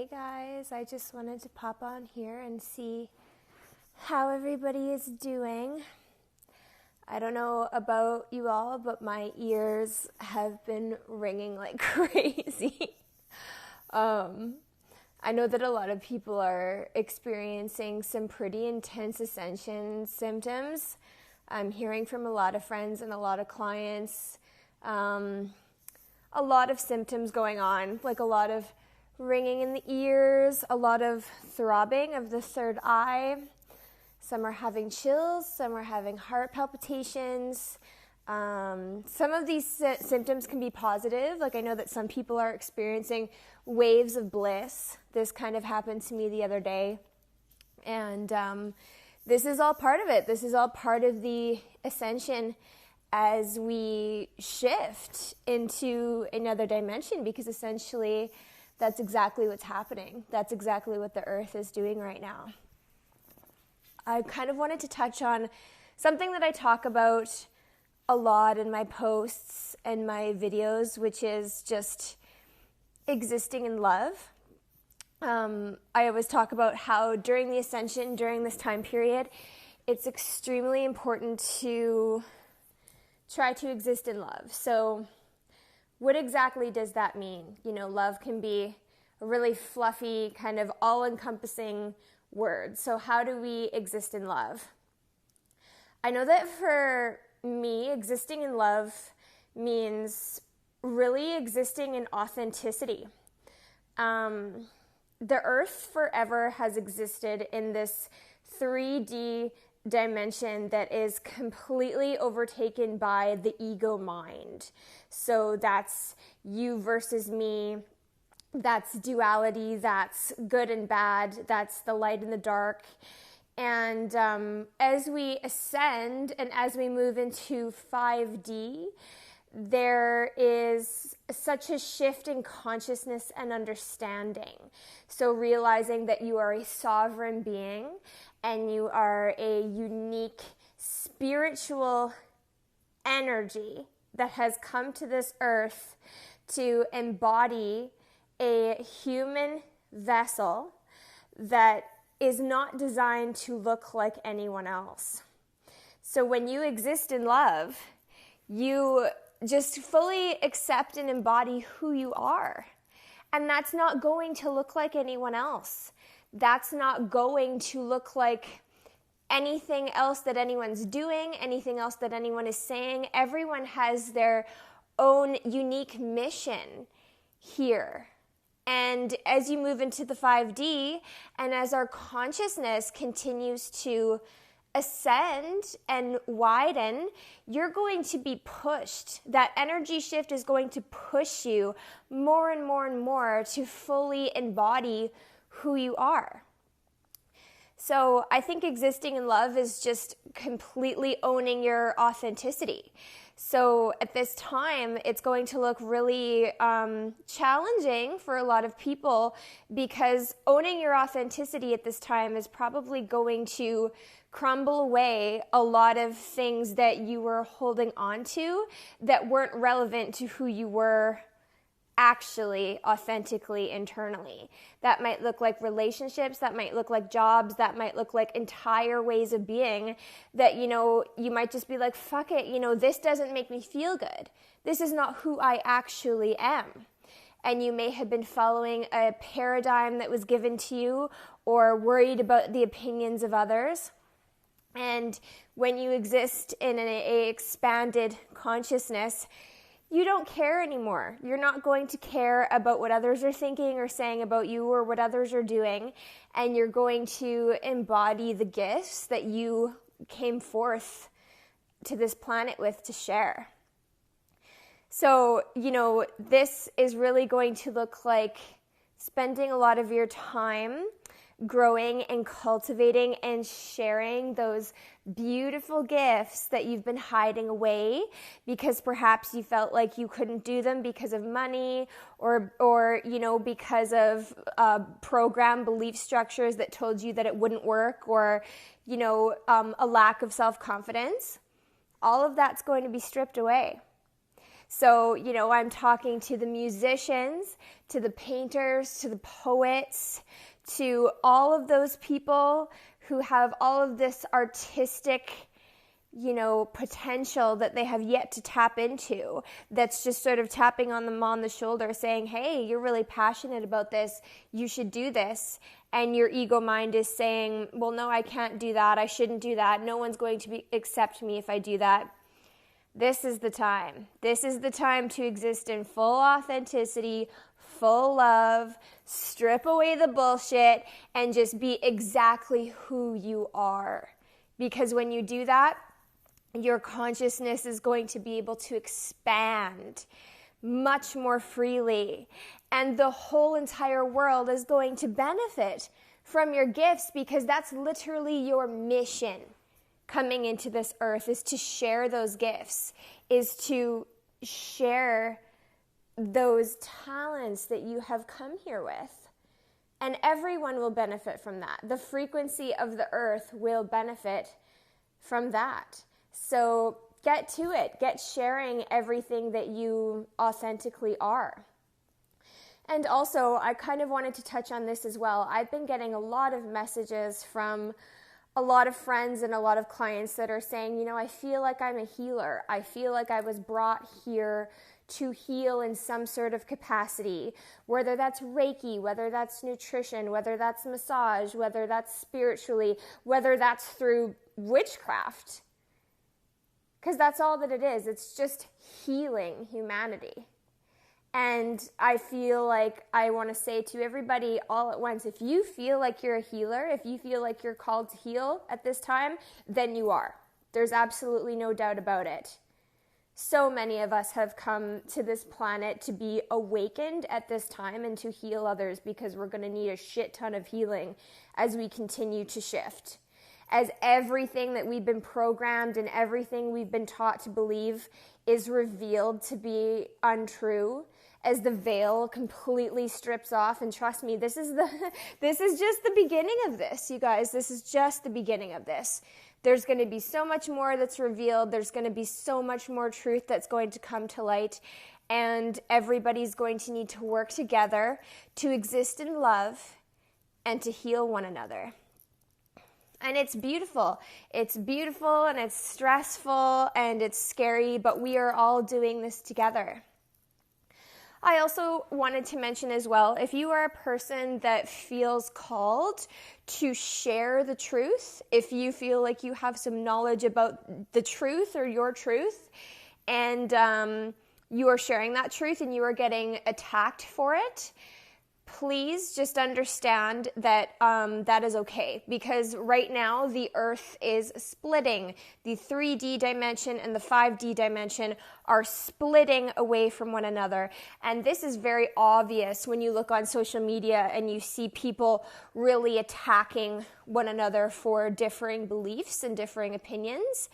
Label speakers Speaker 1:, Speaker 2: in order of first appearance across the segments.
Speaker 1: Hey guys, I just wanted to pop on here and see how everybody is doing. I don't know about you all, but my ears have been ringing like crazy. I know that a lot of people are experiencing some pretty intense ascension symptoms. I'm hearing from a lot of friends and a lot of clients, a lot of symptoms going on, like a lot of ringing in the ears, a lot of throbbing of the third eye. Some are having chills, some are having heart palpitations. Some of these symptoms can be positive. Like I know that some people are experiencing waves of bliss. This kind of happened to me the other day. And this is all part of it. This is all part of the ascension as we shift into another dimension, because essentially that's exactly what's happening. That's exactly what the earth is doing right now. I kind of wanted to touch on something that I talk about a lot in my posts and my videos, which is just existing in love. I always talk about how during the ascension, during this time period, it's extremely important to try to exist in love. So what exactly does that mean? You know, love can be a really fluffy, kind of all-encompassing word. So how do we exist in love? I know that for me, existing in love means really existing in authenticity. The earth forever has existed in this 3D dimension that is completely overtaken by the ego mind. So that's you versus me, that's duality, that's good and bad, that's the light and the dark. And as we ascend and as we move into 5D, there is such a shift in consciousness and understanding. So realizing that you are a sovereign being and you are a unique spiritual energy that has come to this earth to embody a human vessel that is not designed to look like anyone else. So when you exist in love, you just fully accept and embody who you are. And that's not going to look like anyone else. That's not going to look like anything else that anyone's doing, anything else that anyone is saying. Everyone has their own unique mission here. And as you move into the 5D, and as our consciousness continues to ascend and widen, you're going to be pushed. That energy shift is going to push you more and more and more to fully embody who you are. So I think existing in love is just completely owning your authenticity. So at this time, it's going to look really challenging for a lot of people, because owning your authenticity at this time is probably going to crumble away a lot of things that you were holding on to that weren't relevant to who you were actually authentically internally. That might look like relationships, that might look like jobs, that might look like entire ways of being that, you know, you might just be like, fuck it, you know, this doesn't make me feel good. This is not who I actually am. And you may have been following a paradigm that was given to you, or worried about the opinions of others. And when you exist in an expanded consciousness, you don't care anymore. You're not going to care about what others are thinking or saying about you or what others are doing. And you're going to embody the gifts that you came forth to this planet with to share. So, you know, this is really going to look like spending a lot of your time growing and cultivating and sharing those beautiful gifts that you've been hiding away because perhaps you felt like you couldn't do them because of money or you know, because of program belief structures that told you that it wouldn't work, or you know, a lack of self-confidence. All of that's going to be stripped away. So, I'm talking to the musicians, to the painters, to the poets, to all of those people who have all of this artistic, potential that they have yet to tap into, that's just sort of tapping on them on the shoulder saying, hey, you're really passionate about this, you should do this. And your ego mind is saying, well, no, I can't do that, I shouldn't do that, no one's going to accept me if I do that. This is the time. This is the time to exist in full authenticity, full love, strip away the bullshit, and just be exactly who you are. Because when you do that, your consciousness is going to be able to expand much more freely. And the whole entire world is going to benefit from your gifts, because that's literally your mission. Coming into this earth is to share those gifts, is to share those talents that you have come here with. And everyone will benefit from that. The frequency of the earth will benefit from that. So get to it. Get sharing everything that you authentically are. And also, I kind of wanted to touch on this as well. I've been getting a lot of messages from a lot of friends and a lot of clients that are saying, I feel like I'm a healer. I feel like I was brought here to heal in some sort of capacity, whether that's Reiki, whether that's nutrition, whether that's massage, whether that's spiritually, whether that's through witchcraft. Because that's all that it is. It's just healing humanity. And I feel like I want to say to everybody all at once, if you feel like you're a healer, if you feel like you're called to heal at this time, then you are. There's absolutely no doubt about it. So many of us have come to this planet to be awakened at this time and to heal others, because we're going to need a shit ton of healing as we continue to shift. As everything that we've been programmed and everything we've been taught to believe is revealed to be untrue, as the veil completely strips off. And trust me, this is just the beginning of this, you guys. This is just the beginning of this. There's going to be so much more that's revealed. There's going to be so much more truth that's going to come to light. And everybody's going to need to work together to exist in love and to heal one another. And it's beautiful. It's beautiful and it's stressful and it's scary, but we are all doing this together. I also wanted to mention as well, if you are a person that feels called to share the truth, if you feel like you have some knowledge about the truth or your truth, and you are sharing that truth and you are getting attacked for it, please just understand that that is okay, because right now the earth is splitting. The 3D dimension and the 5D dimension are splitting away from one another. And this is very obvious when you look on social media and you see people really attacking one another for differing beliefs and differing opinions.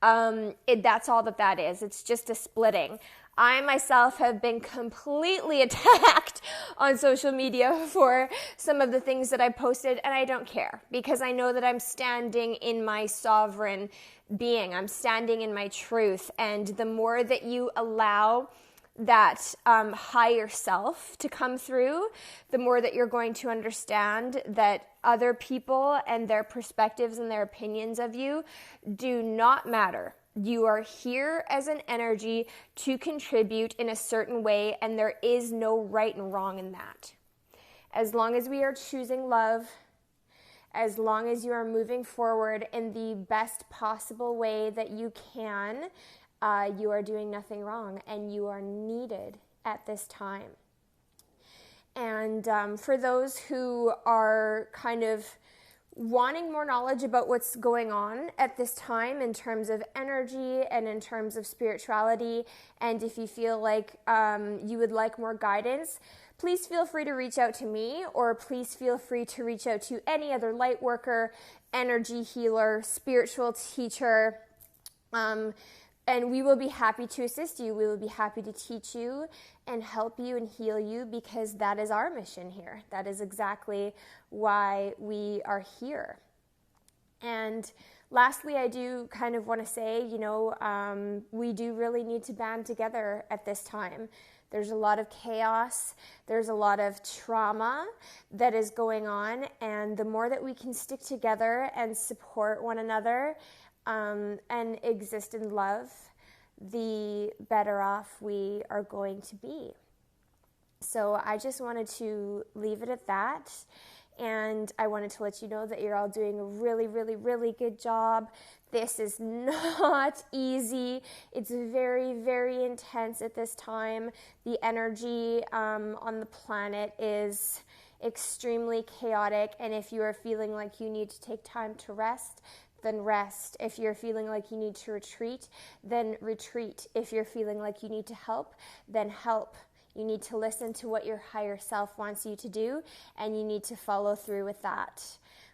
Speaker 1: That's all that is. It's just a splitting. I myself have been completely attacked on social media for some of the things that I posted, and I don't care, because I know that I'm standing in my sovereign being. I'm standing in my truth, and the more that you allow that higher self to come through, the more that you're going to understand that other people and their perspectives and their opinions of you do not matter. You are here as an energy to contribute in a certain way, and there is no right and wrong in that. As long as we are choosing love, as long as you are moving forward in the best possible way that you can, you are doing nothing wrong, and you are needed at this time. And for those who are kind of wanting more knowledge about what's going on at this time in terms of energy and in terms of spirituality, and if you feel like you would like more guidance, please feel free to reach out to me, or please feel free to reach out to any other light worker, energy healer, spiritual teacher, and we will be happy to assist you. We will be happy to teach you and help you and heal you, because that is our mission here. That is exactly why we are here. And Lastly, I do kind of want to say, we do really need to band together at this time. There's a lot of chaos. There's a lot of trauma that is going on. And the more that we can stick together and support one another and exist in love, the better off we are going to be. So I just wanted to leave it at that. And I wanted to let you know that you're all doing a really, really, really good job. This is not easy. It's very, very intense at this time. The energy on the planet is extremely chaotic. And if you are feeling like you need to take time to rest, then rest. If you're feeling like you need to retreat, then retreat. If you're feeling like you need to help, then help. You need to listen to what your higher self wants you to do, and you need to follow through with that.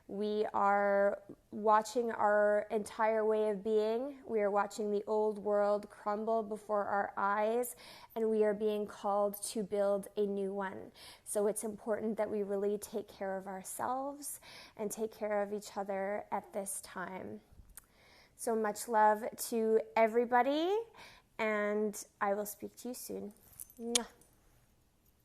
Speaker 1: We are watching our entire way of being. We are watching the old world crumble before our eyes, and we are being called to build a new one. So it's important that we really take care of ourselves and take care of each other at this time. So much love to everybody, and I will speak to you soon. Mwah.